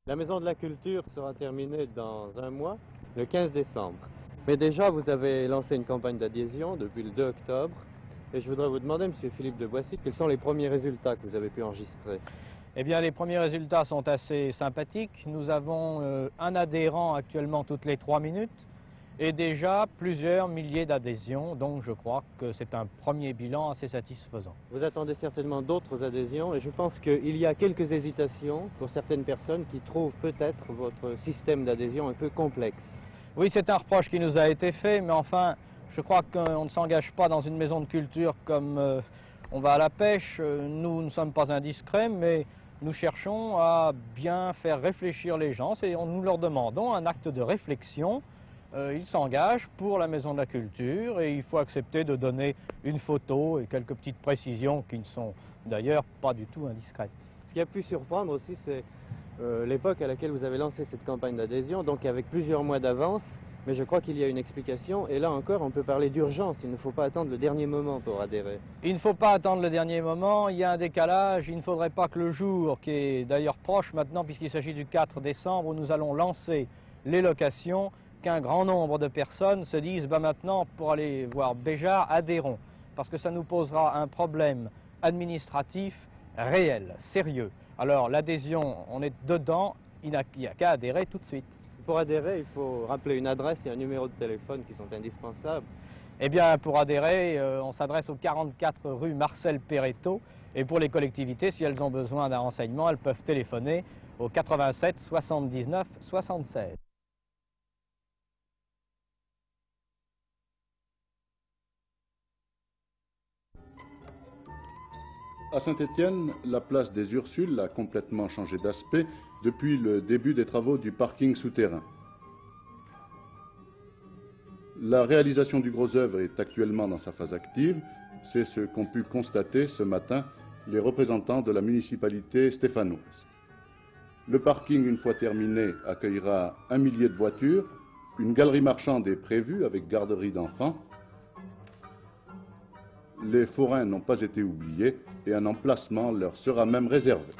La Maison de la Culture sera terminée dans un mois, le 15 décembre. Mais déjà, vous avez lancé une campagne d'adhésion depuis le 2 octobre. Et je voudrais vous demander, M. Philippe de Boissy, quels sont les premiers résultats que vous avez pu enregistrer? Eh bien, les premiers résultats sont assez sympathiques. Nous avons un adhérent actuellement toutes les 3 minutes et déjà plusieurs milliers d'adhésions. Donc, je crois que c'est un premier bilan assez satisfaisant. Vous attendez certainement d'autres adhésions et je pense qu'il y a quelques hésitations pour certaines personnes qui trouvent peut-être votre système d'adhésion un peu complexe. Oui, c'est un reproche qui nous a été fait, mais enfin, je crois qu'on ne s'engage pas dans une maison de culture comme on va à la pêche. Nous ne sommes pas indiscrets, mais nous cherchons à bien faire réfléchir les gens. Nous leur demandons un acte de réflexion. Ils s'engagent pour la Maison de la Culture et il faut accepter de donner une photo et quelques petites précisions qui ne sont d'ailleurs pas du tout indiscrètes. Ce qui a pu surprendre aussi, c'est l'époque à laquelle vous avez lancé cette campagne d'adhésion, donc avec plusieurs mois d'avance, mais je crois qu'il y a une explication, et là encore on peut parler d'urgence, il ne faut pas attendre le dernier moment pour adhérer. Il ne faut pas attendre le dernier moment, il y a un décalage, il ne faudrait pas que le jour, qui est d'ailleurs proche maintenant puisqu'il s'agit du 4 décembre où nous allons lancer les locations, qu'un grand nombre de personnes se disent maintenant pour aller voir Béjar, adhérons, parce que ça nous posera un problème administratif réel, sérieux. Alors l'adhésion, on est dedans, il n'y a qu'à adhérer tout de suite. Pour adhérer, il faut rappeler une adresse et un numéro de téléphone qui sont indispensables. Eh bien, pour adhérer, on s'adresse au 44 rue Marcel Perretto. Et pour les collectivités, si elles ont besoin d'un renseignement, elles peuvent téléphoner au 87 79 76. À Saint-Étienne, la place des Ursules a complètement changé d'aspect depuis le début des travaux du parking souterrain. La réalisation du gros œuvre est actuellement dans sa phase active. C'est ce qu'ont pu constater ce matin les représentants de la municipalité stéphanoise. Le parking, une fois terminé, accueillera 1 millier de voitures. Une galerie marchande est prévue avec garderie d'enfants. Les forains n'ont pas été oubliés et un emplacement leur sera même réservé.